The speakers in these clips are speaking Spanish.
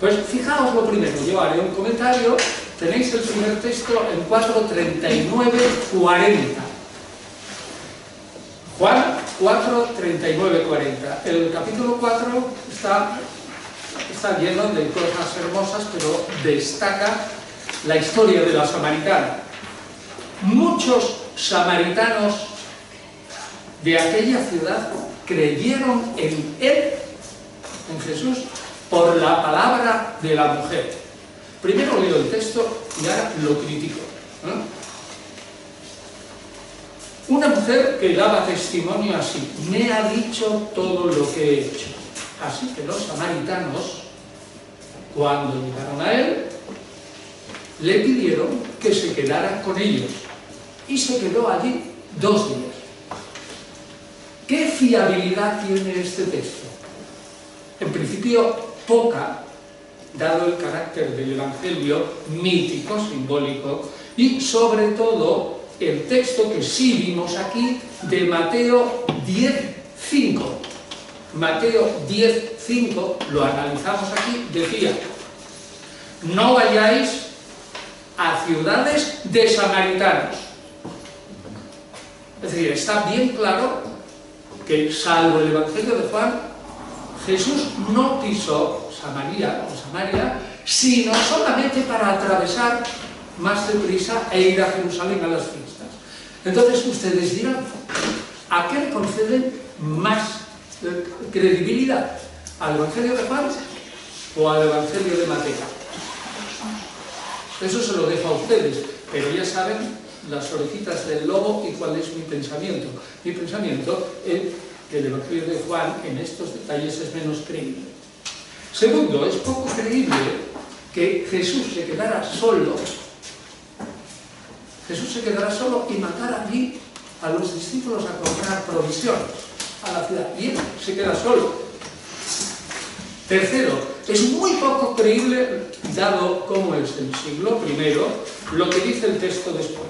Pues fijaos lo primero, yo haré un comentario, tenéis el primer texto en 4:39-40. Juan 4:39-40. El capítulo 4 está lleno de cosas hermosas, pero destaca la historia de la samaritana. Muchos samaritanos de aquella ciudad creyeron en él, en Jesús, por la palabra de la mujer. Primero leo el texto y ahora lo critico. Una mujer que daba testimonio así: me ha dicho todo lo que he hecho. Así que los samaritanos, cuando llegaron a él, le pidieron que se quedara con ellos, y se quedó allí 2 días. ¿Qué fiabilidad tiene este texto? En principio, poca, dado el carácter del Evangelio mítico, simbólico, y sobre todo el texto que sí vimos aquí de Mateo 10:5. Mateo 10:5, lo analizamos aquí, decía: no vayáis a ciudades de samaritanos. Es decir, está bien claro que, salvo el Evangelio de Juan, Jesús no pisó Samaria, sino solamente para atravesar más deprisa e ir a Jerusalén a las fiestas. Entonces ustedes dirán, ¿a qué le conceden más credibilidad? ¿Al Evangelio de Juan o al Evangelio de Mateo? Eso se lo dejo a ustedes, pero ya saben las orejitas del lobo y cuál es mi pensamiento. Mi pensamiento es que el Evangelio de Juan en estos detalles es menos creíble. Segundo, es poco creíble que Jesús se quedara solo. Jesús se quedara solo y mandara allí a los discípulos a comprar provisiones a la ciudad. Y él se queda solo. Tercero, es muy poco creíble, dado cómo es el siglo I, lo que dice el texto después.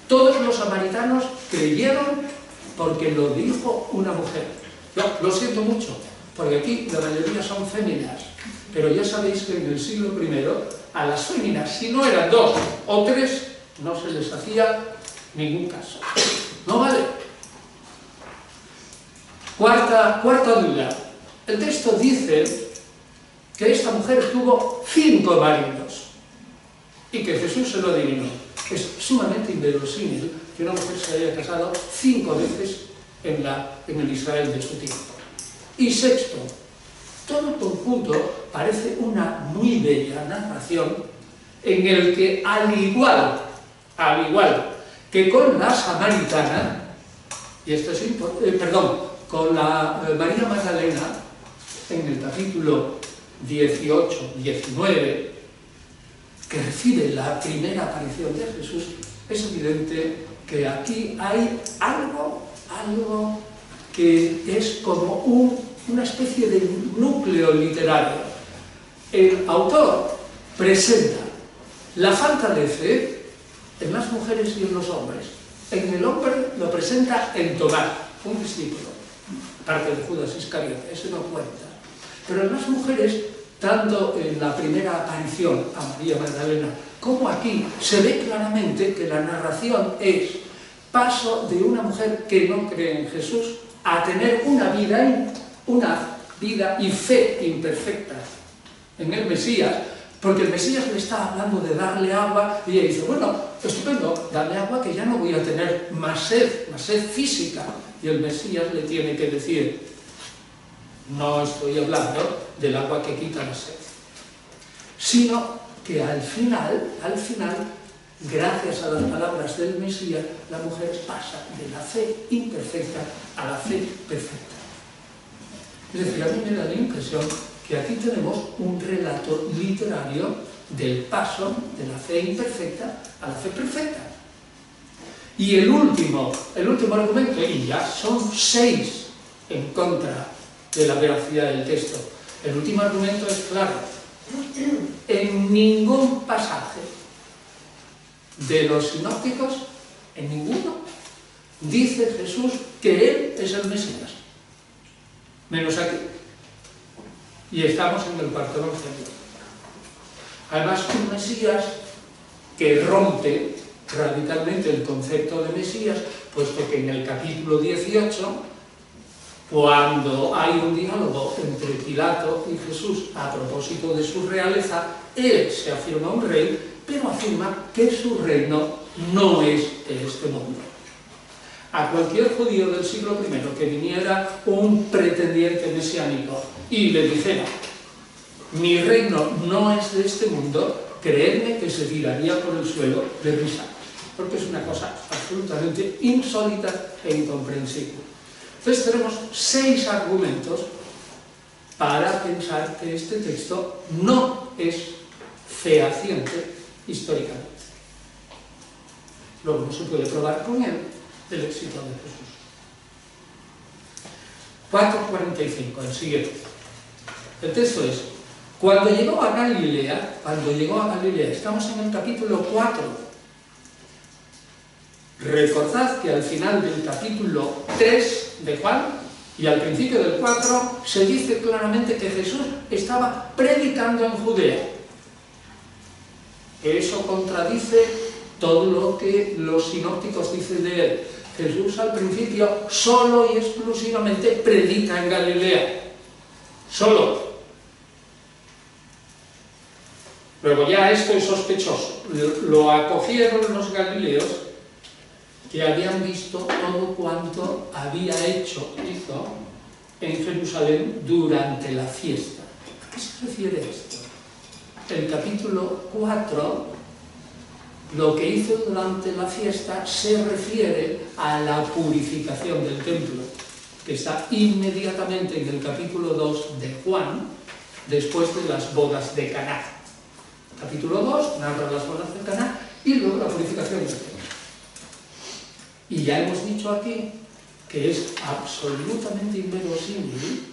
Todos los samaritanos creyeron porque lo dijo una mujer. Yo lo siento mucho, porque aquí la mayoría son féminas, pero ya sabéis que en el siglo I a las féminas, si no eran 2 o 3, no se les hacía ningún caso. ¿No vale? Cuarta duda. El texto dice que esta mujer tuvo 5 maridos y que Jesús se lo adivinó. Es sumamente inverosímil que una mujer se haya casado 5 veces en el Israel de su tiempo. Y sexto, todo el conjunto parece una muy bella narración en el que, al igual que con la samaritana, y esto es con la María Magdalena, en el capítulo 18-19, que recibe la primera aparición de Jesús, es evidente que aquí hay algo que es como una especie de núcleo literario. El autor presenta la falta de fe en las mujeres y en los hombres. En el hombre lo presenta en Tomás, un discípulo, parte de Judas Iscariote, ese no cuenta. Pero en las mujeres, tanto en la primera aparición a María Magdalena como aquí, se ve claramente que la narración es paso de una mujer que no cree en Jesús a tener una vida y fe imperfecta en el Mesías, porque el Mesías le está hablando de darle agua y ella dice, bueno, estupendo, darle agua que ya no voy a tener más sed física. Y el Mesías le tiene que decir, no estoy hablando del agua que quita la sed, sino que al final, gracias a las palabras del Mesías, la mujer pasa de la fe imperfecta a la fe perfecta. Es decir, a mí me da la impresión que aquí tenemos un relato literario del paso de la fe imperfecta a la fe perfecta. Y el último argumento, y ya son 6 en contra de la veracidad del texto, el último argumento es claro. En ningún pasaje de los sinópticos, en ninguno, dice Jesús que Él es el Mesías. Menos aquí. y estamos en el cuarto evangelio. Además, un Mesías que rompe radicalmente el concepto de Mesías, puesto que en el capítulo 18, cuando hay un diálogo entre Pilato y Jesús a propósito de su realeza, él se afirma un rey, pero afirma que su reino no es de este mundo. A cualquier judío del siglo I que viniera un pretendiente mesiánico y le dijera: mi reino no es de este mundo, creedme que se tiraría por el suelo de risa, porque es una cosa absolutamente insólita e incomprensible. Entonces tenemos 6 argumentos para pensar que este texto no es fehaciente históricamente. Luego no se puede probar con él el éxito de Jesús. 4:45, el siguiente. El texto es: cuando llegó a Galilea, estamos en el capítulo 4. Recordad que al final del capítulo 3 de Juan y al principio del 4 se dice claramente que Jesús estaba predicando en Judea. Eso contradice todo lo que los sinópticos dicen de él. Jesús al principio solo y exclusivamente predica en Galilea. Solo. Luego ya esto es sospechoso. Lo acogieron los galileos, que habían visto todo cuanto hizo en Jerusalén durante la fiesta. ¿A qué se refiere esto? El capítulo 4, lo que hizo durante la fiesta se refiere a la purificación del templo, que está inmediatamente en el capítulo 2 de Juan, después de las bodas de Caná. Capítulo 2 narra las bodas de Caná y luego la purificación del templo. Y ya hemos dicho aquí que es absolutamente inverosímil,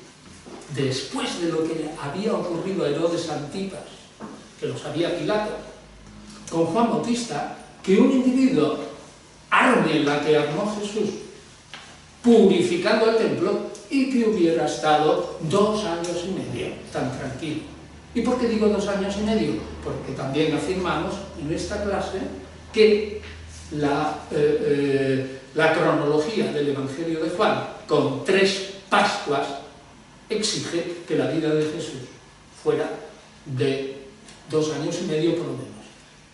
después de lo que había ocurrido a Herodes Antipas, que lo sabía Pilato, con Juan Bautista, que un individuo arme la que armó Jesús, purificando el templo, y que hubiera estado 2 años y medio tan tranquilo. ¿Y por qué digo 2 años y medio? Porque también afirmamos en esta clase que la cronología del Evangelio de Juan, con 3 Pascuas, exige que la vida de Jesús fuera de 2 años y medio por lo menos.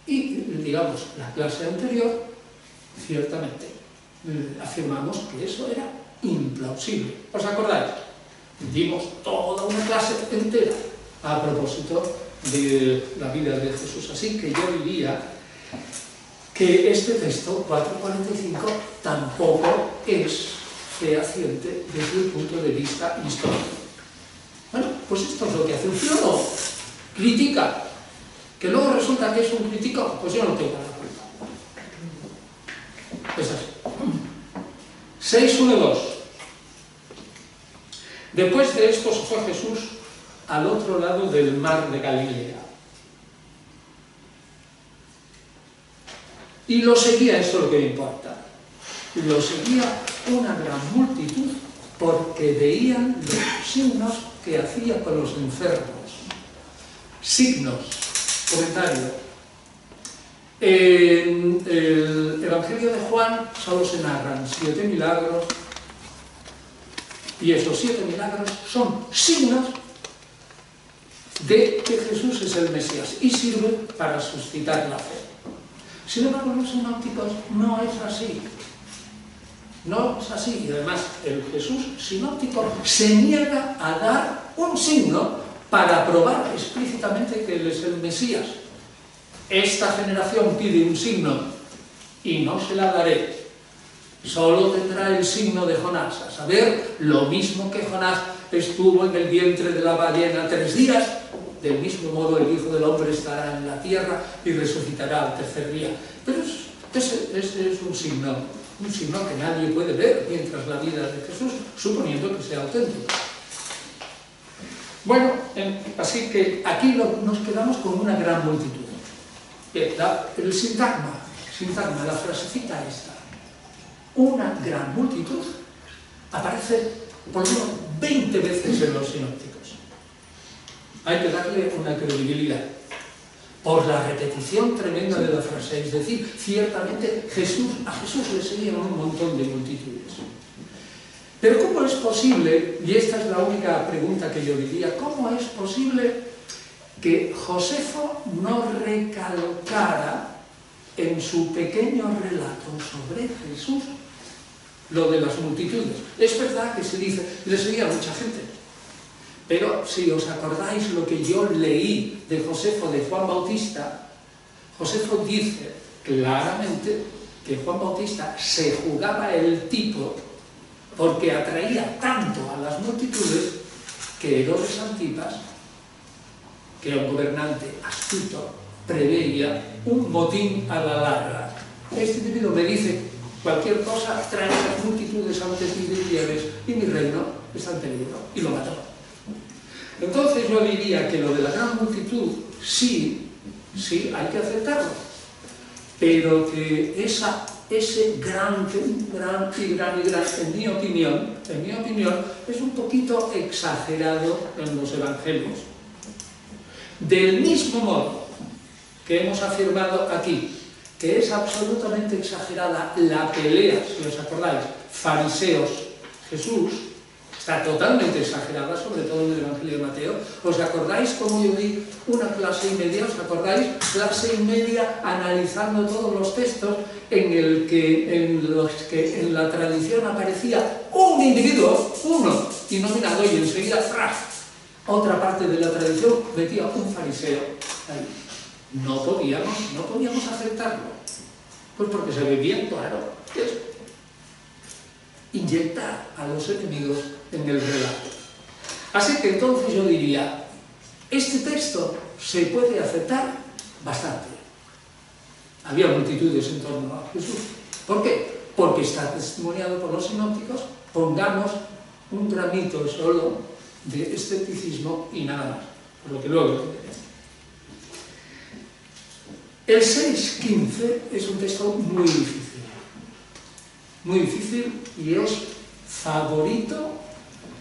Y, digamos, la clase anterior, ciertamente, afirmamos que eso era implausible. ¿Os acordáis? Dimos toda una clase entera a propósito de la vida de Jesús. Así que yo diría que este texto, 4:45, tampoco es fehaciente desde el punto de vista histórico. Bueno, pues esto es lo que hace un filólogo. Critica. Que luego resulta que es un crítico, pues yo no tengo la culpa. Es así. 6:1-2. Después de esto se fue Jesús al otro lado del mar de Galilea. Y lo seguía, esto es lo que me importa, lo seguía una gran multitud porque veían los signos que hacía con los enfermos. Signos. Comentario. En el Evangelio de Juan solo se narran 7 milagros y esos 7 milagros son signos de que Jesús es el Mesías y sirven para suscitar la fe. Sin embargo, los sinópticos no es así. No es así. Y además, el Jesús sinóptico se niega a dar un signo para probar explícitamente que Él es el Mesías. Esta generación pide un signo y no se la daré. Solo tendrá el signo de Jonás, a saber, lo mismo que Jonás estuvo en el vientre de la ballena 3 días, del mismo modo el Hijo del Hombre estará en la tierra y resucitará al 3er día. Pero ese es un signo que nadie puede ver mientras la vida de Jesús, suponiendo que sea auténtico. Bueno, así que aquí nos quedamos con una gran multitud. El sintagma, la frasecita esta, una gran multitud, aparece por lo menos 20 veces en los sinópticos. hay que darle una credibilidad por la repetición tremenda de la frase. Es decir, ciertamente a Jesús le seguían un montón de multitudes. Pero ¿cómo es posible, y esta es la única pregunta que yo diría, cómo es posible que Josefo no recalcara en su pequeño relato sobre Jesús lo de las multitudes? Es verdad que se dice, le seguía mucha gente, pero si os acordáis lo que yo leí de Josefo, de Juan Bautista, Josefo dice claramente que Juan Bautista se jugaba el tipo porque atraía tanto a las multitudes que Herodes Antipas, que era un gobernante astuto, preveía un motín a la larga. Este individuo me dice cualquier cosa, trae a las multitudes antes mis despliegues y mi reino está en peligro, y lo mató. Entonces yo diría que lo de la gran multitud, sí, hay que aceptarlo, pero que ese gran, en mi opinión, es un poquito exagerado en los evangelios. Del mismo modo que hemos afirmado aquí, que es absolutamente exagerada la pelea, si os acordáis, fariseos-Jesús, está totalmente exagerada, sobre todo en el Evangelio de Mateo. ¿Os acordáis cómo yo di una clase y media? ¿Os acordáis? Clase y media analizando todos los textos en los que en la tradición aparecía un individuo, uno, y nominado, y enseguida, ¡fras!, otra parte de la tradición metía un fariseo ahí. No podíamos aceptarlo. Pues porque se ve bien claro que es inyectar a los enemigos en el relato. Así que entonces yo diría, este texto se puede aceptar bastante. Había multitudes en torno a Jesús. ¿Por qué? Porque está testimoniado por los sinópticos. Pongamos un gramito solo de escepticismo y nada más, por lo que luego veremos. El 6:15 es un texto muy difícil y es favorito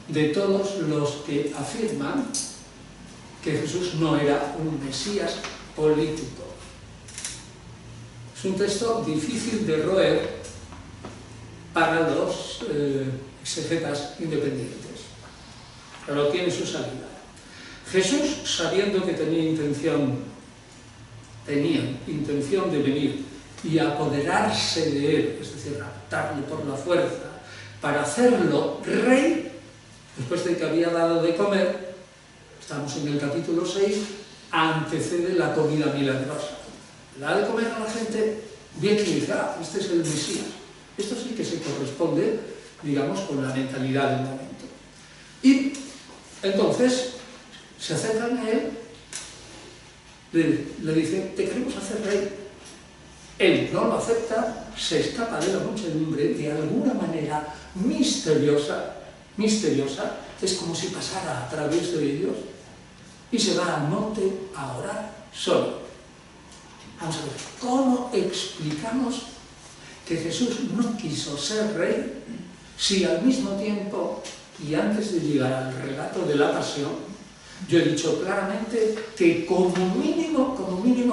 de todos los que afirman que Jesús no era un Mesías político. Es un texto difícil de roer para los exegetas independientes, pero tiene su salida. Jesús, sabiendo que tenían intención de venir y apoderarse de él, es decir, raptarle por la fuerza, para hacerlo rey, después de que había dado de comer, estamos en el capítulo 6, antecede la comida milagrosa. Le da de comer a la gente, bien que dice, este es el Mesías. Esto sí que se corresponde, digamos, con la mentalidad del momento. Y entonces se acercan a él, le dicen, te queremos hacer rey. Él no lo acepta, se escapa de la muchedumbre de alguna manera misteriosa, es como si pasara a través de ellos, y se va al monte a orar solo. Vamos a ver, ¿cómo explicamos que Jesús no quiso ser rey si al mismo tiempo, y antes de llegar al relato de la pasión, yo he dicho claramente que como mínimo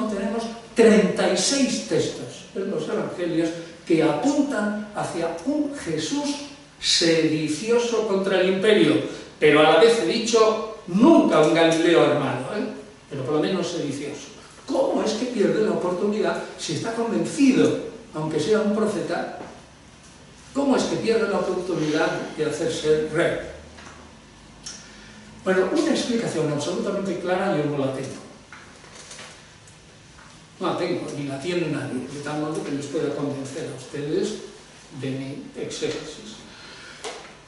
tenemos 36 textos en los evangelios que apuntan hacia un Jesús sedicioso contra el imperio, pero a la vez he dicho nunca un Galileo armado, pero por lo menos sedicioso. ¿Cómo es que pierde la oportunidad si está convencido, aunque sea un profeta, cómo es que pierde la oportunidad de hacerse rey? Bueno, una explicación absolutamente clara yo no la tengo. No la tengo, ni la tiene nadie, de tal modo que les pueda convencer a ustedes de mi exégesis.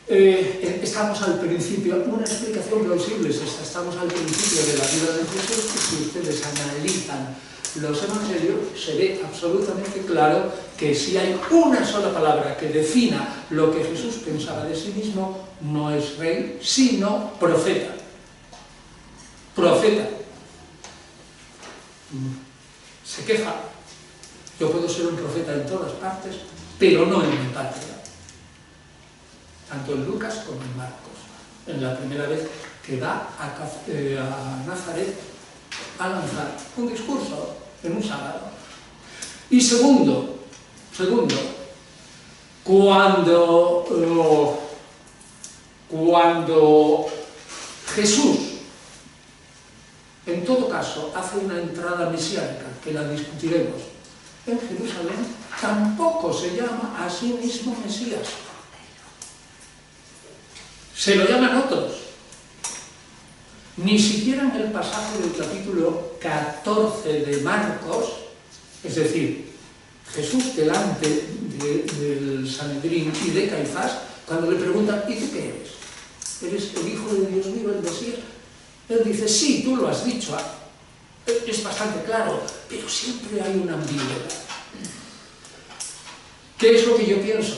Estamos al principio, una explicación plausible es esta, estamos al principio de la vida de Jesús, y si ustedes analizan los evangelios, se ve absolutamente claro que si hay una sola palabra que defina lo que Jesús pensaba de sí mismo, no es rey, sino profeta. Profeta. Se queja, yo puedo ser un profeta en todas partes, pero no en mi patria. Tanto en Lucas como en Marcos. En la primera vez que va a Nazaret a lanzar un discurso en un sábado. Y segundo, cuando Jesús, en todo caso, hace una entrada mesiánica, que la discutiremos, en Jerusalén, tampoco se llama a sí mismo Mesías. Se lo llaman otros. Ni siquiera en el pasaje del capítulo 14 de Marcos, es decir, Jesús delante del Sanedrín y de Caifás, cuando le preguntan, ¿y tú qué eres? ¿Eres el Hijo de Dios vivo, el Mesías? Él dice, sí, tú lo has dicho. Es bastante claro, pero siempre hay una ambigüedad. ¿Qué es lo que yo pienso?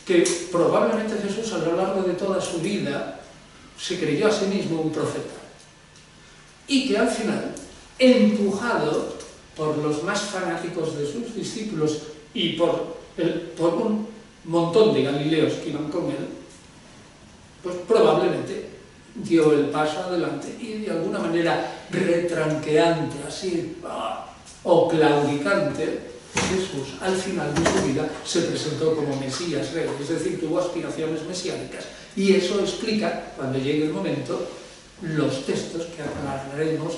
Que probablemente Jesús a lo largo de toda su vida se creyó a sí mismo un profeta. Y que al final, empujado por los más fanáticos de sus discípulos y por un montón de galileos que iban con él, pues probablemente dio el paso adelante y de alguna manera retranqueante, así, o claudicante, Jesús al final de su vida se presentó como Mesías rey, es decir, tuvo aspiraciones mesiánicas. Y eso explica, cuando llegue el momento, los textos que aclararemos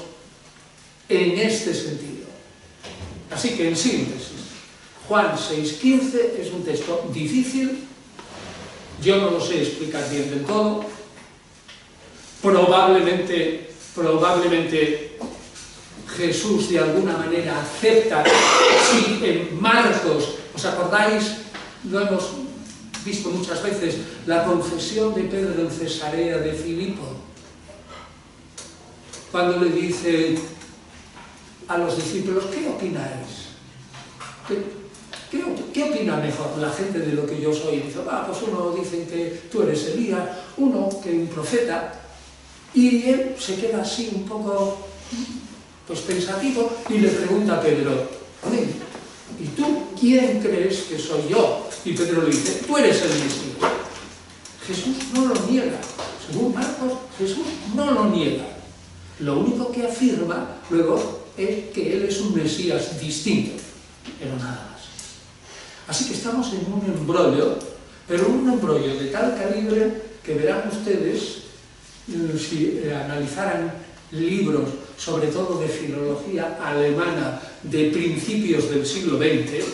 en este sentido. Así que, en síntesis, Juan 6,15 es un texto difícil, yo no lo sé explicar bien del todo, probablemente Jesús de alguna manera acepta, si en Marcos, ¿os acordáis? Lo hemos visto muchas veces, la confesión de Pedro en Cesarea de Filipo, cuando le dice a los discípulos, ¿qué opináis? ¿Qué opina mejor la gente de lo que yo soy? Y dice, pues uno dice que tú eres Elías, uno que un profeta, y él se queda así un poco pues pensativo y le pregunta a Pedro, oye, ¿y tú quién crees que soy yo? Y Pedro le dice, tú eres el Mesías. Jesús no lo niega, según Marcos, Jesús no lo niega. Lo único que afirma luego es que él es un Mesías distinto, pero nada más. Así que estamos en un embrollo, pero un embrollo de tal calibre que verán ustedes, si analizaran libros, sobre todo de filología alemana de principios del siglo XX,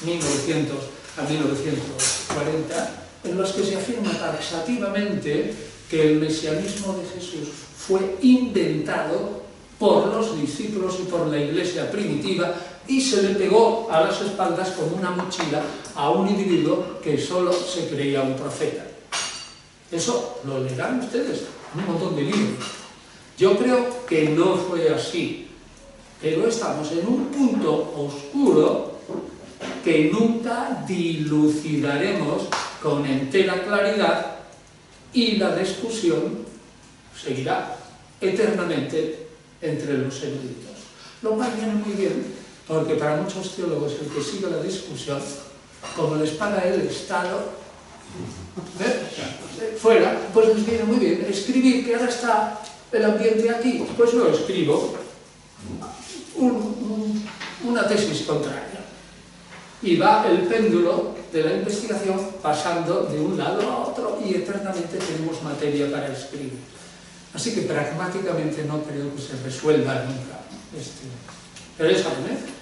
1900 a 1940, en los que se afirma taxativamente que el mesianismo de Jesús fue inventado por los discípulos y por la iglesia primitiva y se le pegó a las espaldas como una mochila a un individuo que solo se creía un profeta. Eso lo leerán ustedes en un montón de libros. Yo creo que no fue así, pero estamos en un punto oscuro que nunca dilucidaremos con entera claridad y la discusión seguirá eternamente entre los eruditos. Lo cual viene muy bien, porque para muchos teólogos el que siga la discusión, como les paga el Estado, fuera, pues les viene muy bien escribir que ahora está el ambiente aquí, pues yo escribo una tesis contraria. Y va el péndulo de la investigación pasando de un lado a otro y eternamente tenemos materia para escribir. Así que pragmáticamente no creo que se resuelva nunca este. Pero esa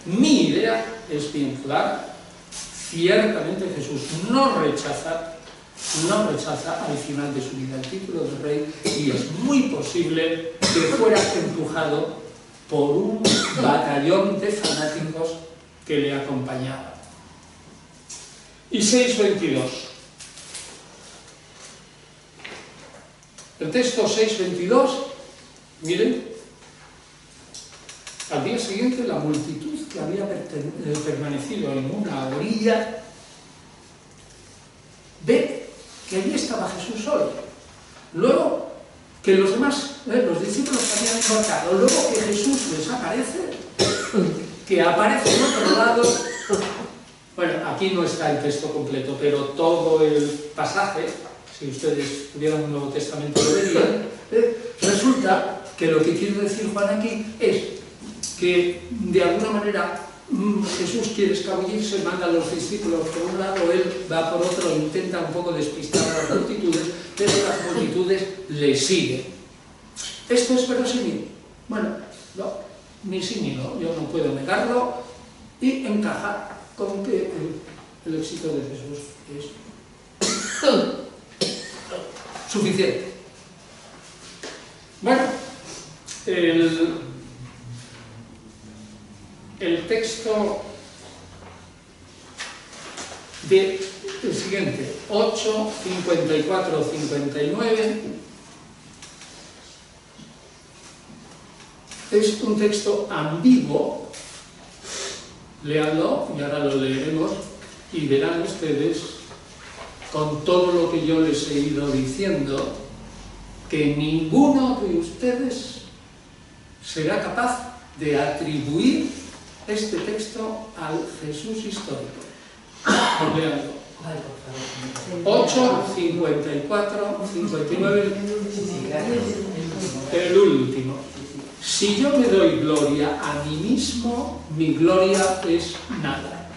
mi idea es bien clara. Ciertamente Jesús no rechaza al final de su vida el título de rey y es muy posible que fuera empujado por un batallón de fanáticos que le acompañaba. Y 6:22. El texto 6:22, miren, al día siguiente la multitud que había permanecido en una orilla ve que allí estaba Jesús solo. Luego que los demás, los discípulos habían embarcado, luego que Jesús les aparece, que aparece en otro lado. Bueno, aquí no está el texto completo, pero todo el pasaje si ustedes tuvieran un Nuevo Testamento lo verían, resulta que lo que quiere decir Juan aquí es que de alguna manera Jesús quiere escabullirse, manda a los discípulos por un lado, él va por otro, intenta un poco despistar a las multitudes, pero las multitudes le siguen. ¿Esto es verosímil? Bueno, no, ni sí ni no, yo no puedo negarlo, y encaja con que el éxito de Jesús es suficiente. Bueno, el texto del siguiente, 8, 54, 59, es un texto ambiguo. Léanlo y ahora lo leeremos y verán ustedes, con todo lo que yo les he ido diciendo, que ninguno de ustedes será capaz de atribuir este texto al Jesús histórico. Leanlo. 8, 54, 59, el último. Si yo me doy gloria a mí mismo, mi gloria es nada.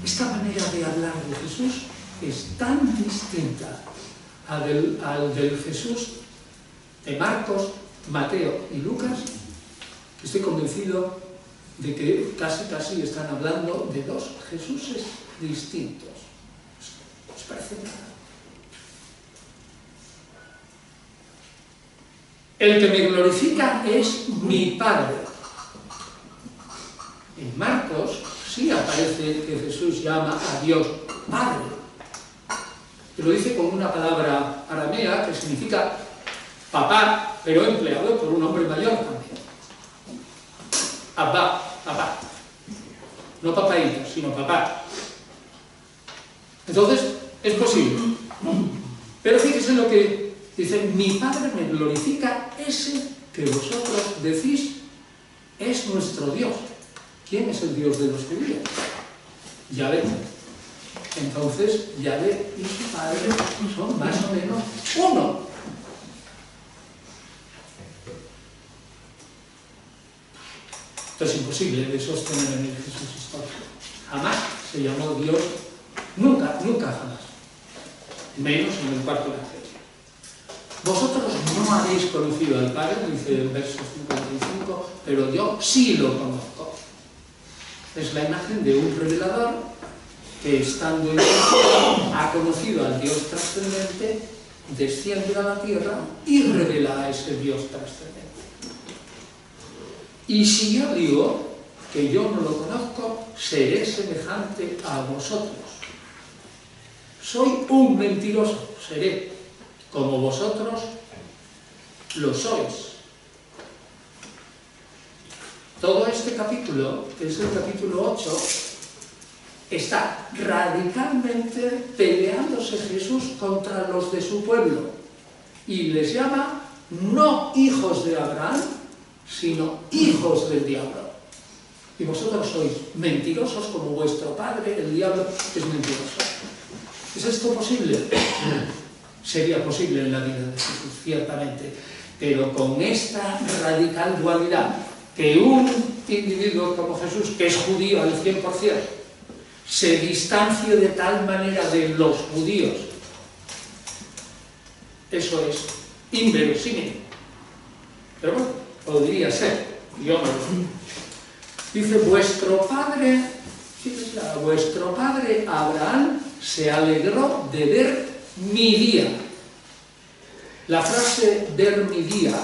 Esta manera de hablar de Jesús es tan distinta al del Jesús de Marcos, Mateo y Lucas, que estoy convencido de que casi están hablando de dos Jesuses distintos. ¿Os parece nada? El que me glorifica es mi Padre. En Marcos sí aparece que Jesús llama a Dios Padre, pero lo dice con una palabra aramea que significa papá, pero empleado por un hombre mayor también. Abba, papá. No papaíto, sino papá. Entonces, es posible. Pero fíjense lo que dice: mi Padre me glorifica, ese que vosotros decís es nuestro Dios. ¿Quién es el Dios de los judíos? Yahvé. Entonces, Yahvé y su Padre son más o menos uno. Esto es imposible de sostener en el Jesús histórico. Jamás se llamó Dios, nunca, nunca jamás. Menos en el cuarto evangelio. Vosotros no habéis conocido al Padre, dice el verso 55, pero yo sí lo conozco. Es la imagen de un revelador que, estando en el cielo, ha conocido al Dios trascendente, desciende a la tierra y revela a ese Dios trascendente. Y si yo digo que yo no lo conozco, seré semejante a vosotros. Soy un mentiroso, seré como vosotros lo sois. Todo este capítulo, que es el capítulo 8, está radicalmente peleándose Jesús contra los de su pueblo y les llama no hijos de Abraham, sino hijos del diablo. Y vosotros sois mentirosos como vuestro padre, el diablo, es mentiroso. ¿Es esto posible? Sería posible en la vida de Jesús, ciertamente, pero con esta radical dualidad, que un individuo como Jesús, que es judío al 100%, se distancie de tal manera de los judíos, eso es inverosímil. Pero bueno, podría ser, yo no lo sé. Dice, vuestro padre Abraham se alegró de ver mi día. La frase ver mi día,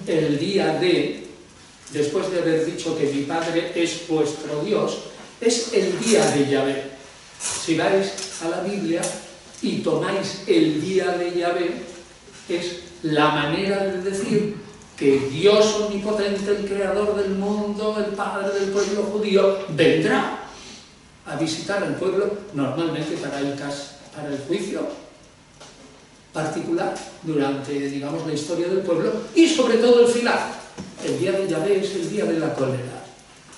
el día de, después de haber dicho que mi Padre es vuestro Dios, es el día de Yahvé. Si vais a la Biblia y tomáis el día de Yahvé, es la manera de decir que Dios omnipotente, el creador del mundo, el Padre del pueblo judío, vendrá a visitar al pueblo, normalmente para el juicio particular durante, digamos, la historia del pueblo y sobre todo el final. El día de Yahvé es el día de la cólera.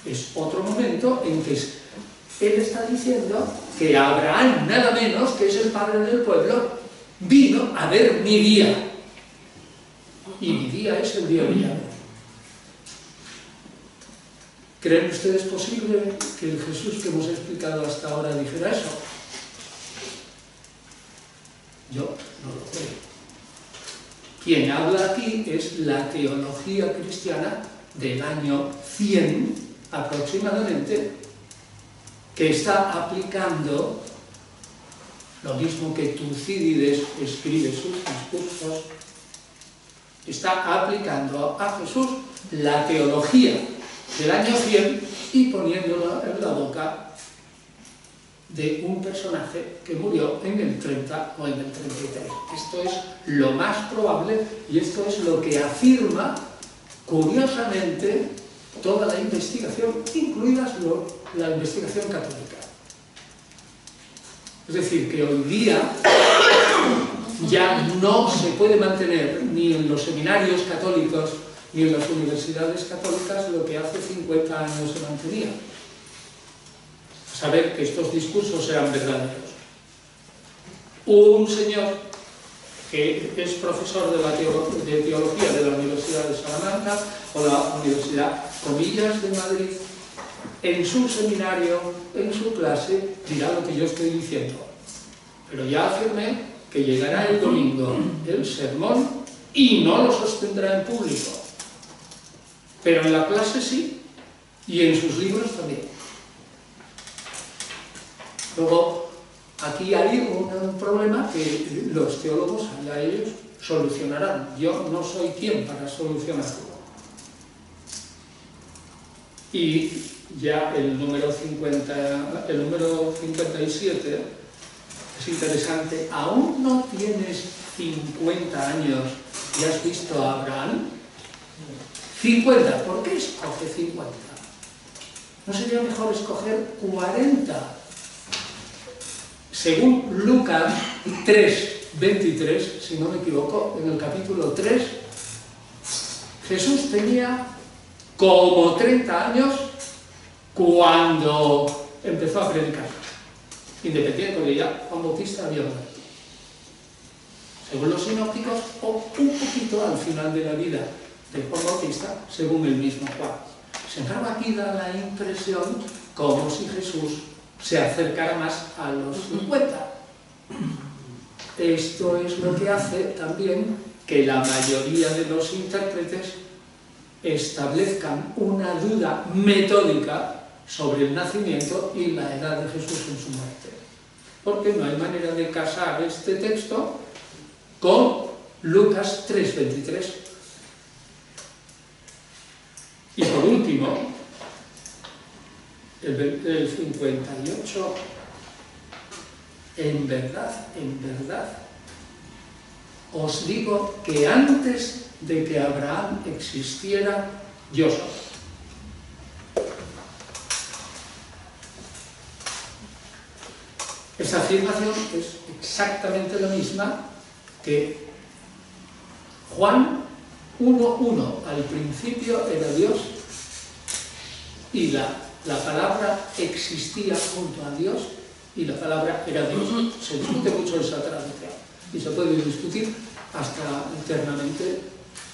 Es otro momento en que él está diciendo que Abraham, nada menos, que es el padre del pueblo, vino a ver mi día. Y mi día es el día de Yahvé. ¿Creen ustedes posible que el Jesús que hemos explicado hasta ahora dijera eso? Yo no lo creo. Quien habla aquí es la teología cristiana del año 100 aproximadamente, que está aplicando lo mismo que Tucídides escribe sus discursos, está aplicando a Jesús la teología del año 100 y poniéndola en la boca de un personaje que murió en el 30 o en el 33. Esto es lo más probable y esto es lo que afirma, curiosamente, toda la investigación, incluida la investigación católica. Es decir, que hoy día ya no se puede mantener ni en los seminarios católicos ni en las universidades católicas lo que hace 50 años se mantenía. Saber que estos discursos eran verdaderos. Un señor que es profesor de teología de la Universidad de Salamanca o la Universidad Comillas de Madrid, en su seminario, en su clase, dirá lo que yo estoy diciendo. Pero ya afirmé que llegará el domingo el sermón y no lo sostendrá en público. Pero en la clase sí, y en sus libros también. Luego, aquí hay un problema que los teólogos, allá ellos, solucionarán. Yo no soy quien para solucionarlo. Y ya el número 57 es interesante. ¿Aún no tienes 50 años y has visto a Abraham? 50. ¿Por qué escoge 50? ¿No sería mejor escoger 40? Según Lucas 3:23, si no me equivoco, en el capítulo 3, Jesús tenía como 30 años cuando empezó a predicar, independiente porque ya Juan Bautista había muerto. Según los sinópticos, o un poquito al final de la vida de Juan Bautista, según el mismo Juan. Sin embargo, aquí da la impresión como si Jesús se acercara más a los 50. Esto es lo que hace también que la mayoría de los intérpretes establezcan una duda metódica sobre el nacimiento y la edad de Jesús en su muerte. Porque no hay manera de casar este texto con Lucas 3:23. Y por último, el 58, en verdad, os digo que antes de que Abraham existiera, yo soy. Esa afirmación es exactamente la misma que Juan 1:1, al principio era Dios y la palabra existía junto a Dios y la palabra era Dios. Se discute mucho esa traducción y se puede discutir hasta eternamente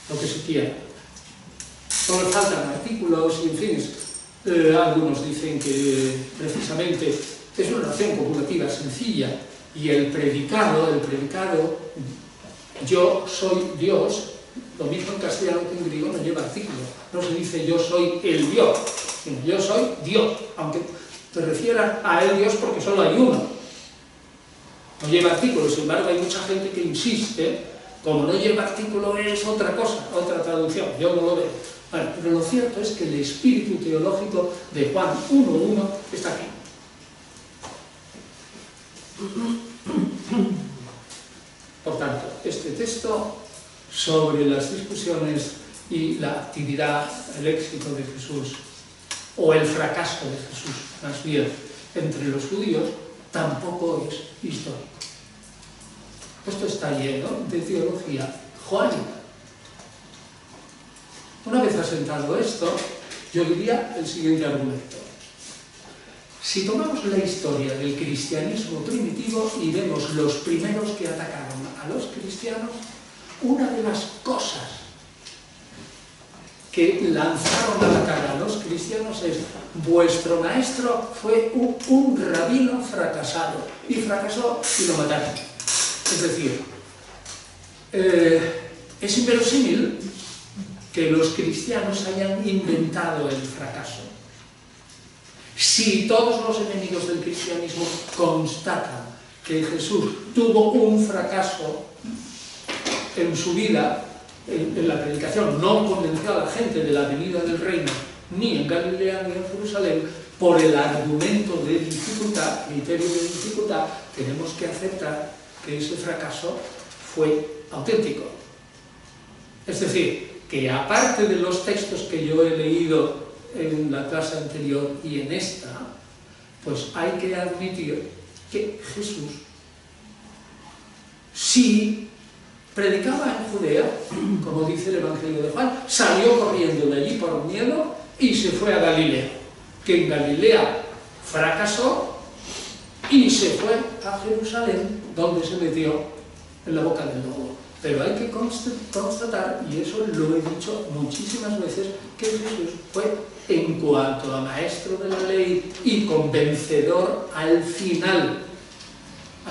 lo que se quiera. Solo faltan artículos y en fin, algunos dicen que precisamente es una oración copulativa sencilla y el predicado, yo soy Dios, lo mismo en castellano que en griego no lleva artículo. No se dice yo soy el Dios, sino yo soy Dios, aunque te refieras a el Dios porque solo hay uno. No lleva artículo, sin embargo hay mucha gente que insiste, como no lleva artículo es otra cosa, otra traducción, yo no lo veo. Bueno, pero lo cierto es que el espíritu teológico de Juan 1:1 está aquí. Por tanto, este texto sobre las discusiones y la actividad, el éxito de Jesús, o el fracaso de Jesús, más bien, entre los judíos, tampoco es histórico. Esto está lleno de teología joánica. Una vez asentado esto, yo diría el siguiente argumento. Si tomamos la historia del cristianismo primitivo y vemos los primeros que atacaron a los cristianos, una de las cosas que lanzaron a la cara a los cristianos es: vuestro maestro fue un rabino fracasado, y fracasó y lo mataron. Es decir, es inverosímil que los cristianos hayan inventado el fracaso. Si todos los enemigos del cristianismo constatan que Jesús tuvo un fracaso en su vida, en la predicación, no convenció a la gente de la venida del reino, ni en Galilea ni en Jerusalén, por el argumento de dificultad, criterio de dificultad, tenemos que aceptar que ese fracaso fue auténtico. Es decir, que aparte de los textos que yo he leído en la clase anterior y en esta, pues hay que admitir que Jesús, si predicaba en Judea, como dice el Evangelio de Juan, salió corriendo de allí por miedo y se fue a Galilea, que en Galilea fracasó y se fue a Jerusalén, donde se metió en la boca del lobo. Pero hay que constatar, y eso lo he dicho muchísimas veces, que Jesús fue, en cuanto a maestro de la ley y convencedor al final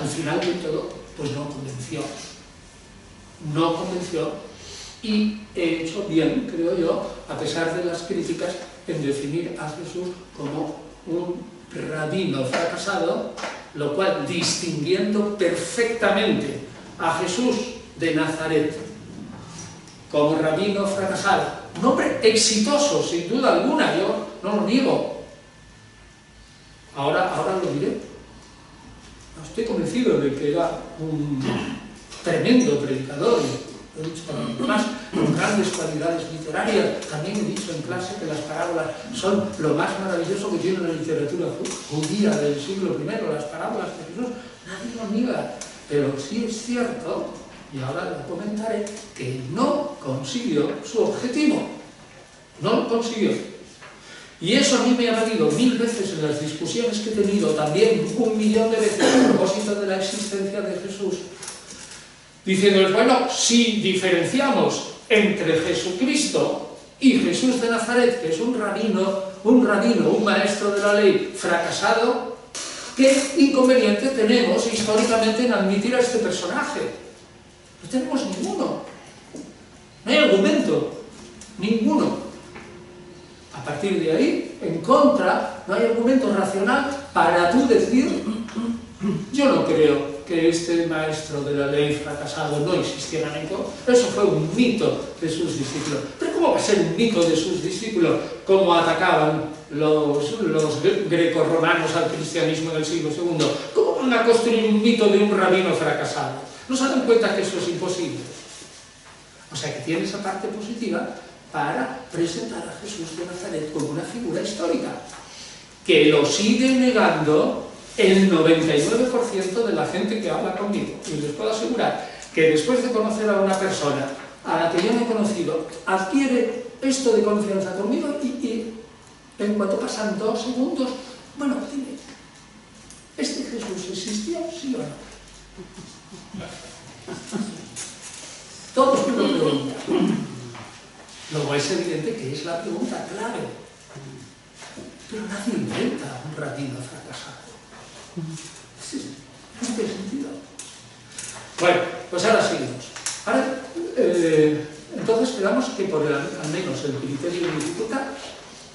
de todo, pues no convenció. No convenció, y he hecho bien, creo yo, a pesar de las críticas, en definir a Jesús como un rabino fracasado, lo cual, distinguiendo perfectamente a Jesús de Nazaret como rabino fracasado, un hombre exitoso, sin duda alguna, yo no lo niego. Ahora lo diré. Estoy convencido de que era un tremendo predicador, lo he dicho además, con grandes cualidades literarias. También he dicho en clase que las parábolas son lo más maravilloso que tiene la literatura judía del siglo I, las parábolas de Jesús, nadie lo niega, pero sí es cierto, y ahora lo comentaré, que no consiguió su objetivo, no lo consiguió. Y eso a mí me ha valido 1000 veces en las discusiones que he tenido, también 1.000.000 de veces a propósito de la existencia de Jesús, diciéndoles, bueno, si diferenciamos entre Jesucristo y Jesús de Nazaret, que es un rabino, un maestro de la ley fracasado, ¿qué inconveniente tenemos históricamente en admitir a este personaje? No tenemos ninguno. No hay argumento, ninguno. A partir de ahí, en contra, no hay argumento racional para tú decir, yo no creo que este maestro de la ley fracasado no existiera nunca. Eso fue un mito de sus discípulos. Pero ¿cómo va a ser un mito de sus discípulos? ¿Cómo atacaban los grecorromanos al cristianismo en el siglo II? ¿Cómo van a construir un mito de un rabino fracasado? ¿No se dan cuenta que eso es imposible? O sea que tiene esa parte positiva para presentar a Jesús de Nazaret como una figura histórica, que lo sigue negando el 99% de la gente que habla conmigo. Y les puedo asegurar que después de conocer a una persona a la que yo no he conocido, adquiere esto de confianza conmigo y en cuanto pasan 2 segundos, bueno, dime, ¿este Jesús existió, sí o no? Todos me lo preguntan. Luego es evidente que es la pregunta clave. Pero nadie inventa un rabino fracasado. No tiene sentido. Bueno, pues ahora seguimos. Ahora, entonces quedamos que por al menos el criterio de dificultad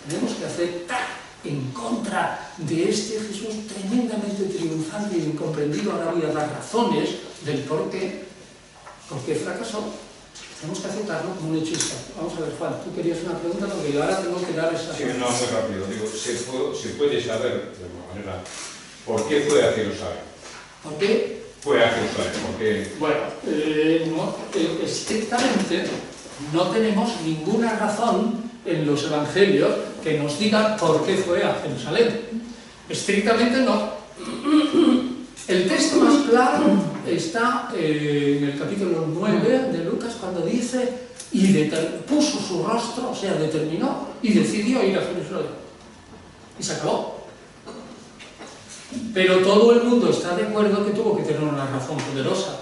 tenemos que aceptar en contra de este Jesús tremendamente triunfante e incomprendido. Ahora voy a dar razones del por qué fracasó. Tenemos que aceptarlo como un hecho histórico. Vamos a ver, Juan, tú querías una pregunta, porque yo ahora tengo que dar esa... Sí, no, muy rápido. Digo, ¿se puede saber de alguna manera por qué fue a Jerusalén? ¿Por qué? Fue a Jerusalén, porque... Bueno, estrictamente no tenemos ninguna razón en los evangelios que nos diga por qué fue a Jerusalén. Estrictamente no. El texto más claro está en el capítulo 9 de Lucas, cuando dice, y puso su rostro, o sea, determinó, y decidió ir a Jerusalén. Y se acabó. Pero todo el mundo está de acuerdo que tuvo que tener una razón poderosa.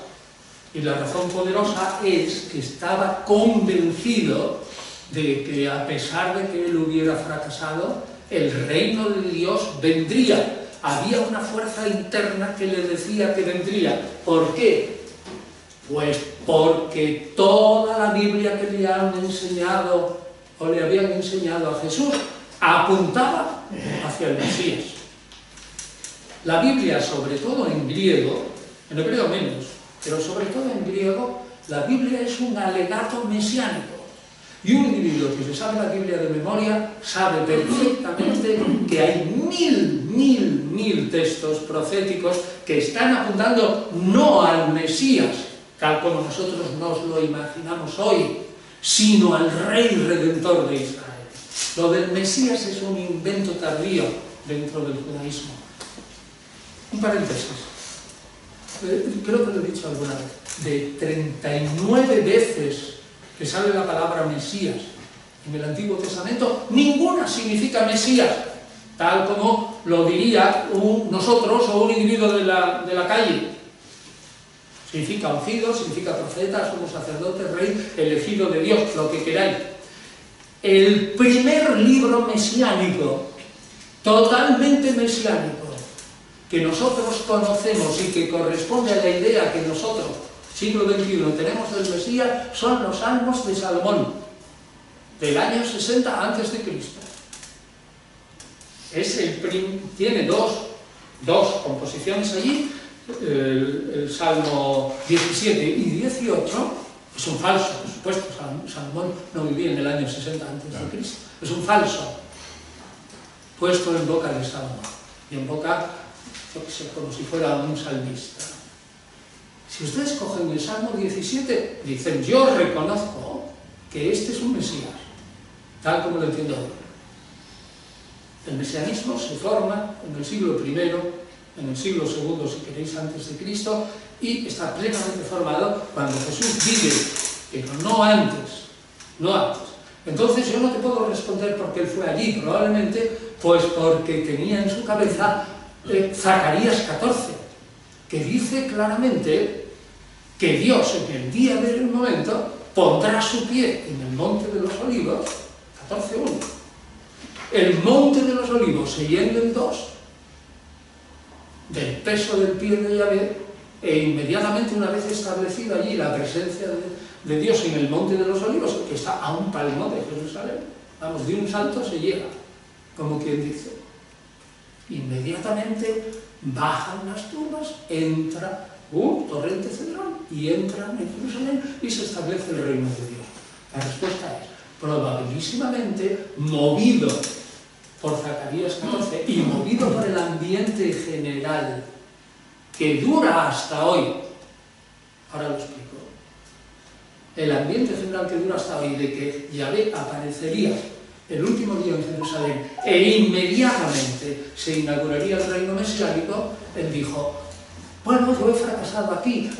Y la razón poderosa es que estaba convencido de que a pesar de que él hubiera fracasado, el reino de Dios vendría. Había una fuerza interna que le decía que vendría. ¿Por qué? Pues porque toda la Biblia que le han enseñado o le habían enseñado a Jesús apuntaba hacia el Mesías. La Biblia, sobre todo en griego, en hebreo menos, pero sobre todo en griego, la Biblia es un alegato mesiánico. Y un individuo que se sabe la Biblia de memoria sabe perfectamente que hay mil textos proféticos que están apuntando no al Mesías, tal como nosotros nos lo imaginamos hoy, sino al Rey Redentor de Israel. Lo del Mesías es un invento tardío dentro del judaísmo. Un paréntesis. Creo que lo he dicho alguna vez. De 39 veces que sale la palabra Mesías en el Antiguo Testamento, ninguna significa Mesías, tal como lo diría nosotros o un individuo de la calle. Significa ungido, significa profeta, somos sacerdote, rey, elegido de Dios, lo que queráis. El primer libro mesiánico, totalmente mesiánico, que nosotros conocemos y que corresponde a la idea que nosotros, siglo XXI, tenemos del Mesías, son los Salmos de Salomón, del año 60 a.C. Tiene dos composiciones allí, el Salmo 17 y 18, es un falso, por supuesto, Salomón no vivía en el año 60 a.C., es un falso, puesto en boca de Salomón, y en boca, yo qué sé, como si fuera un salmista. Si ustedes cogen el Salmo 17, dicen, yo reconozco que este es un Mesías, tal como lo entiendo hoy. El mesianismo se forma en el siglo I, en el siglo II, si queréis, antes de Cristo, y está plenamente formado cuando Jesús vive, pero no antes. Entonces yo no te puedo responder por qué él fue allí, probablemente pues porque tenía en su cabeza Zacarías 14, que dice claramente que Dios en el día del momento pondrá su pie en el monte de los olivos, 14:1. El monte de los olivos se hiende en dos, del peso del pie de Yahvé, e inmediatamente, una vez establecida allí la presencia de Dios en el monte de los olivos, que está a un palmo de Jerusalén, vamos, de un salto se llega, como quien dice. Inmediatamente bajan las tumbas, entra un torrente cedrón y entran en Jerusalén y se establece el reino de Dios. La respuesta es, probabilísimamente, movido por Zacarías 14 y movido por el ambiente general que dura hasta hoy. Ahora lo explico. El ambiente general que dura hasta hoy de que Yahvé aparecería el último día en Jerusalén e inmediatamente se inauguraría el reino mesiánico, él dijo, bueno, yo he fracasado aquí, es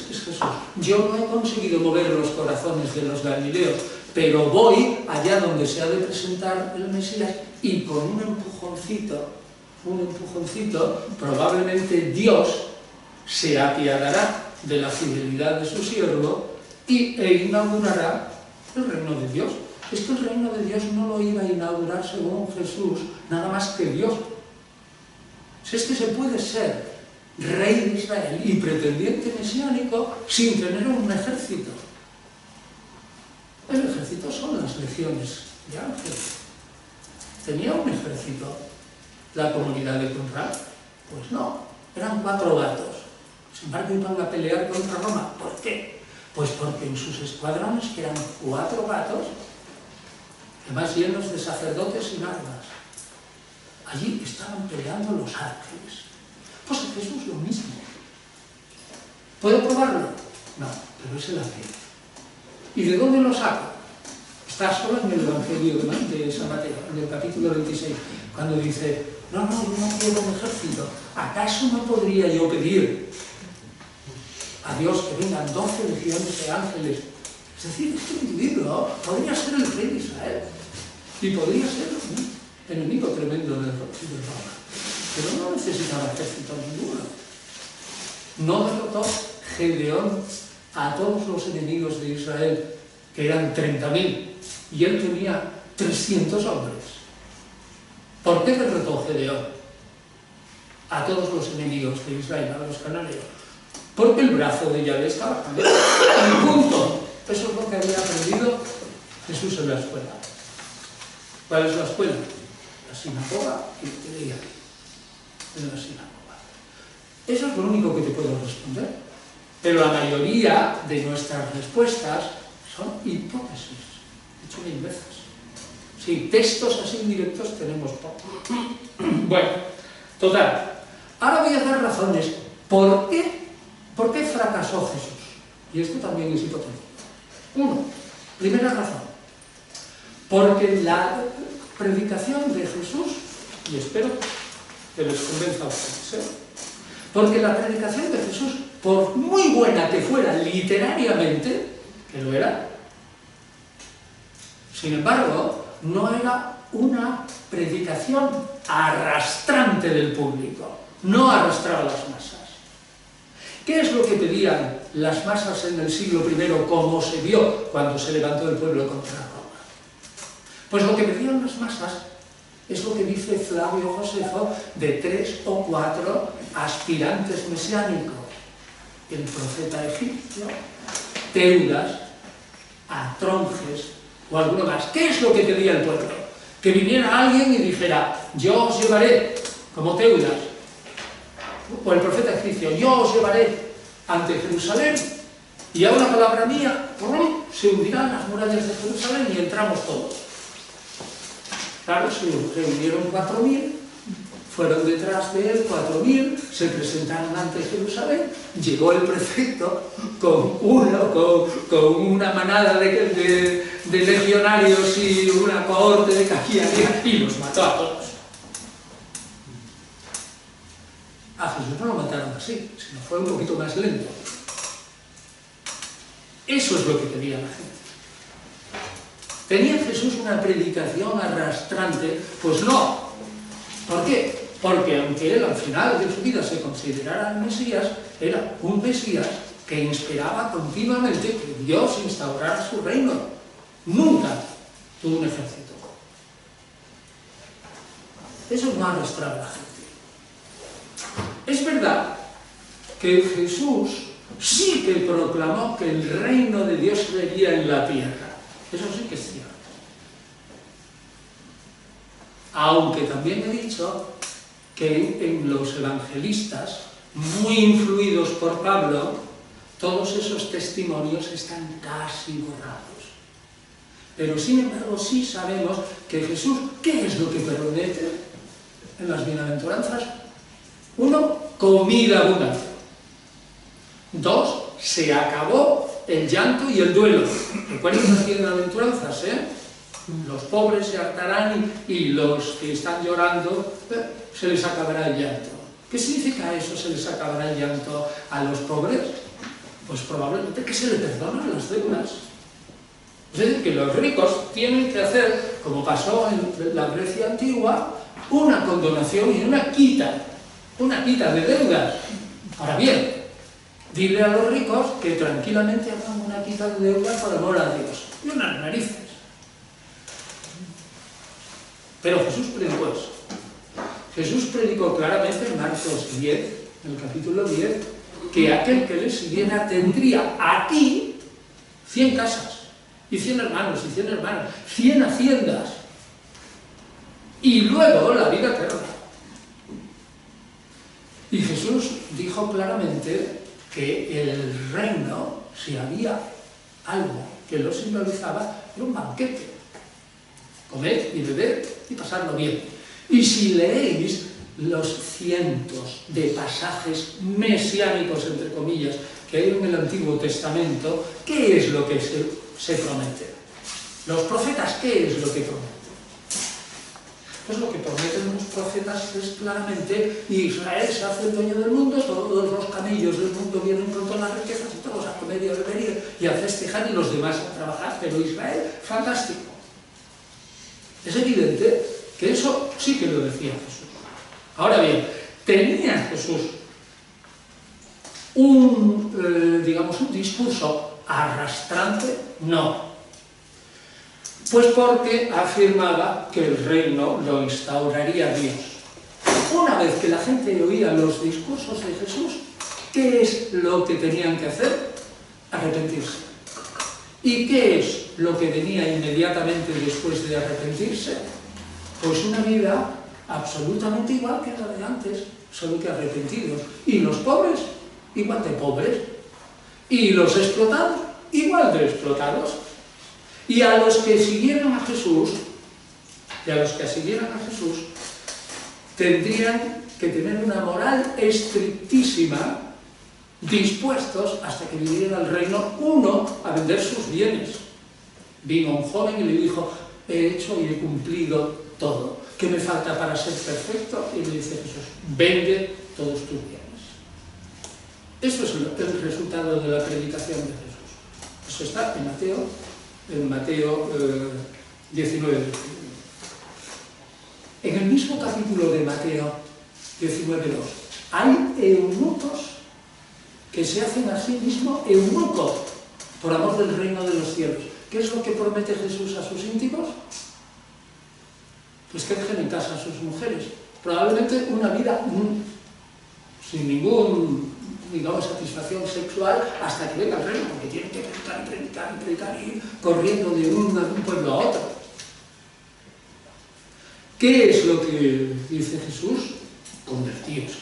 Jesús, yo no he conseguido mover los corazones de los galileos, pero voy allá donde se ha de presentar el Mesías y con un empujoncito, probablemente Dios se apiadará de la fidelidad de su siervo e inaugurará el reino de Dios. Es que el reino de Dios no lo iba a inaugurar según Jesús, nada más que Dios. Si es que se puede ser rey de Israel y pretendiente mesiánico sin tener un ejército. El ejército son las legiones de ángeles. ¿Tenía un ejército la comunidad de Conrad? Pues no, eran 4 gatos. Sin embargo, iban a pelear contra Roma. ¿Por qué? Pues porque en sus escuadrones, que eran 4 gatos, además llenos de sacerdotes sin armas, allí estaban peleando los ángeles. Pues a Jesús lo mismo. ¿Puedo probarlo? No, pero es el ángel. ¿Y de dónde lo saco? Está solo en el Evangelio de San Mateo, en el capítulo 26, cuando dice, no, yo no quiero un ejército. ¿Acaso no podría yo pedir a Dios que vengan 12 legiones de ángeles? Es decir, este individuo podría ser el rey de Israel y podría ser un enemigo tremendo de Roma. pero no necesitaba ejército ninguno. No derrotó Gedeón a todos los enemigos de Israel, que eran 30.000, y él tenía 300 hombres. ¿Por qué derrotó Gedeón a todos los enemigos de Israel, a los cananeos? Porque el brazo de Yahvé estaba cambiado. Y punto. Eso es lo que había aprendido Jesús en la escuela. ¿Cuál es la escuela? La sinagoga y lo que leía en la sinagoga. Eso es lo único que te puedo responder. Pero la mayoría de nuestras respuestas son hipótesis. He dicho 1000 veces. Sí, textos así directos tenemos poco. Bueno, total. Ahora voy a dar razones. ¿Por qué fracasó Jesús? Y esto también es hipotético. Uno, primera razón. Porque la predicación de Jesús, y espero que les convenza a ustedes, porque la predicación de Jesús, por muy buena que fuera literariamente, que lo era, sin embargo, no era una predicación arrastrante del público, no arrastraba a las masas. ¿Qué es lo que pedían las masas en el siglo I, como se vio cuando se levantó el pueblo contra Roma? Pues lo que pedían las masas es lo que dice Flavio Josefo de 3 o 4 aspirantes mesiánicos: el profeta egipcio, Teudas, Atronges o alguno más. ¿Qué es lo que pedía el pueblo? Que viniera alguien y dijera: yo os llevaré, como Teudas, o el profeta egipcio, yo os llevaré ante Jerusalén, y a una palabra mía, se hundirán las murallas de Jerusalén y entramos todos. Claro, se reunieron 4.000, fueron detrás de él 4.000, se presentaron ante Jerusalén, llegó el prefecto con una manada de legionarios y una cohorte de caballería y los mató a todos. A Jesús no lo mataron así, sino fue un poquito más lento. Eso es lo que pedía la gente. ¿Tenía Jesús una predicación arrastrante? Pues no. ¿Por qué? Porque aunque él al final de su vida se considerara el Mesías, era un Mesías que inspiraba continuamente que Dios instaurara su reino. Nunca tuvo un ejército. Eso no arrastraba a la gente. Es verdad que Jesús sí que proclamó que el reino de Dios sería en la tierra. Eso sí que es cierto. Aunque también he dicho que en los evangelistas, muy influidos por Pablo, todos esos testimonios están casi borrados. Pero sin embargo sí sabemos que Jesús, ¿qué es lo que promete en las bienaventuranzas? 1, comida abundante. 2, se acabó el llanto y el duelo. Recuerden las bienaventuranzas, los pobres se hartarán y los que están llorando se les acabará el llanto. ¿Qué significa eso, se les acabará el llanto a los pobres? Pues probablemente que se les perdonan las deudas. Es decir, que los ricos tienen que hacer, como pasó en la Grecia antigua, una condonación y una quita de deudas. Ahora bien, dile a los ricos que tranquilamente hagan una quita de deudas por amor a Dios. Y unas narices. Pero Jesús predicó eso. Jesús predicó claramente en Marcos 10, en el capítulo 10, que aquel que le siguiera tendría aquí 100 casas, y 100 hermanos, y 100 hermanas, 100 haciendas, y luego la vida eterna. Y Jesús dijo claramente que el reino, si había algo que lo simbolizaba, era un banquete. Comer y beber y pasarlo bien. Y si leéis los cientos de pasajes mesiánicos, entre comillas, que hay en el Antiguo Testamento, ¿qué es lo que se promete? Los profetas, ¿qué es lo que prometen? Pues lo que prometen los profetas es claramente: Israel se hace el dueño del mundo, todos los camellos del mundo vienen con todas las riquezas y todos a comer y a beber y a festejar, y los demás a trabajar, pero Israel, fantástico. Es evidente que eso sí que lo decía Jesús. Ahora bien, ¿tenía Jesús digamos, un discurso arrastrante? No. Pues porque afirmaba que el reino lo instauraría Dios. Una vez que la gente oía los discursos de Jesús, ¿qué es lo que tenían que hacer? Arrepentirse. ¿Y qué es lo que venía inmediatamente después de arrepentirse? Pues una vida absolutamente igual que la de antes, solo que arrepentidos. Y los pobres, igual de pobres. Y los explotados, igual de explotados. Y a los que siguieran a Jesús, tendrían que tener una moral estrictísima, dispuestos, hasta que viniera al reino, uno, a vender sus bienes. Vino un joven y le dijo: he hecho y he cumplido todo. ¿Qué me falta para ser perfecto? Y le dice Jesús: vende todos tus bienes. Eso es el resultado de la predicación de Jesús. Eso está en Mateo 19. En el mismo capítulo de Mateo 19:2 hay eunucos que se hacen a sí mismos eunucos por amor del reino de los cielos. ¿Qué es lo que promete Jesús a sus íntimos? Pues que dejen en casa a sus mujeres. Probablemente una vida sin ningún, digamos, satisfacción sexual hasta que venga el reino, porque tienen que predicar y ir corriendo de un pueblo a otro. ¿Qué es lo que dice Jesús? Convertíos.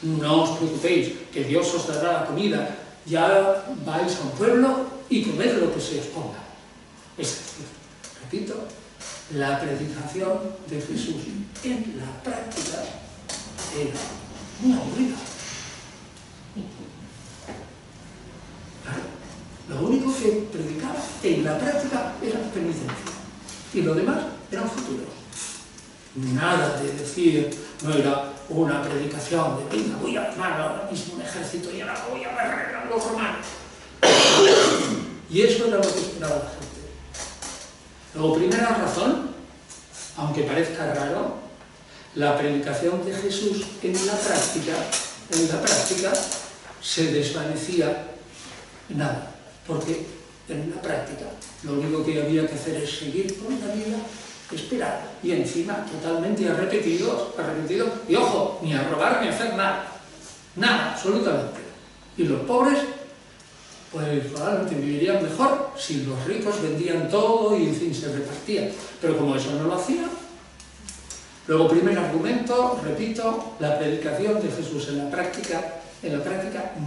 No os preocupéis, que Dios os dará la comida. Ya vais a un pueblo y comed lo que se os ponga. Es decir, repito, la predicación de Jesús en la práctica era muy aburrida. Lo único que predicaba en la práctica era penitencia. Y lo demás eran futuros. Nada de decir, no era una predicación de: venga, voy a armar ahora mismo un ejército y ahora voy a barrer a los romanos. Y eso era lo que esperaba la gente. Luego, primera razón, aunque parezca raro, la predicación de Jesús en la práctica se desvanecía en nada, porque en la práctica lo único que había que hacer es seguir con la vida, esperar, y encima totalmente arrepentidos, y ojo, ni a robar ni a hacer nada, absolutamente. Y los pobres, pues probablemente vivirían mejor si los ricos vendían todo y en fin se repartían, pero como eso no lo hacían. Luego, primer argumento, repito, la predicación de Jesús en la práctica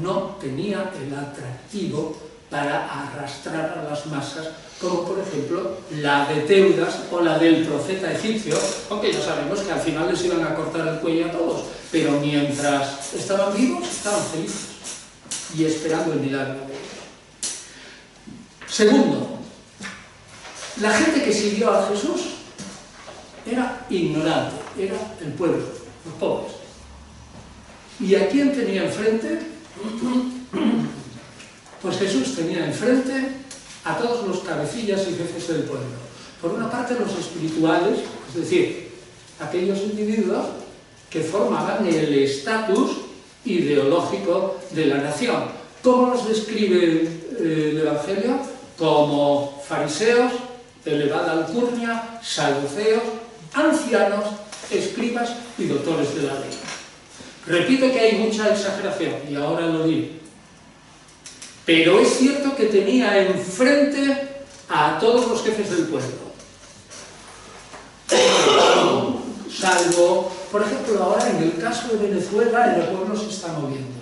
no tenía el atractivo para arrastrar a las masas, como por ejemplo la de Teudas o la del profeta egipcio, aunque ya sabemos que al final les iban a cortar el cuello a todos, pero mientras estaban vivos, estaban felices y esperando el milagro de Dios. Segundo, la gente que siguió a Jesús era ignorante, era el pueblo, los pobres. ¿Y a quién tenía enfrente? Pues Jesús tenía enfrente a todos los cabecillas y jefes del pueblo. Por una parte, los espirituales, es decir, aquellos individuos que formaban el estatus ideológico de la nación. ¿Cómo los describe el Evangelio? Como fariseos, de elevada alcurnia, saduceos, ancianos, escribas y doctores de la ley. Repito que hay mucha exageración, y ahora lo diré. Pero es cierto que tenía enfrente a todos los jefes del pueblo. Salvo, por ejemplo, ahora en el caso de Venezuela, el pueblo se está moviendo.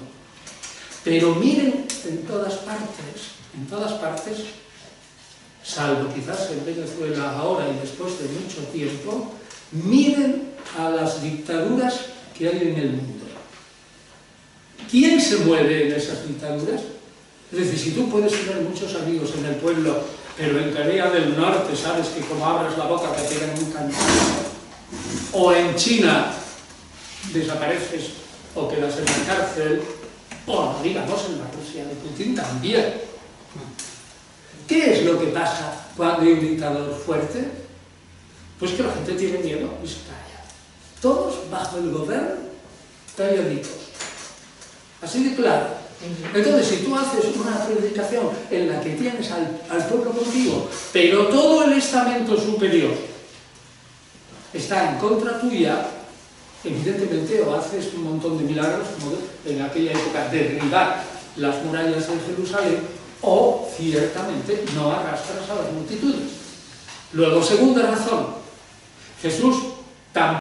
Pero miren en todas partes, salvo quizás en Venezuela ahora y después de mucho tiempo, miren a las dictaduras que hay en el mundo. ¿Quién se mueve en esas dictaduras? Es decir, si tú puedes tener muchos amigos en el pueblo, pero en Corea del Norte sabes que como abres la boca te pegan un cañonazo, o en China desapareces o quedas en la cárcel, o no digamos en la Rusia de Putin también. ¿Qué es lo que pasa cuando hay un dictador fuerte? Pues que la gente tiene miedo y se calla. todos bajo el gobierno periódicos. Así de claro. Entonces, si tú haces una predicación en la que tienes al pueblo contigo, pero todo el estamento superior está en contra tuya, evidentemente o haces un montón de milagros, como en aquella época derribar las murallas de Jerusalén, o ciertamente no arrastras a las multitudes. Luego, segunda razón, Jesús tampoco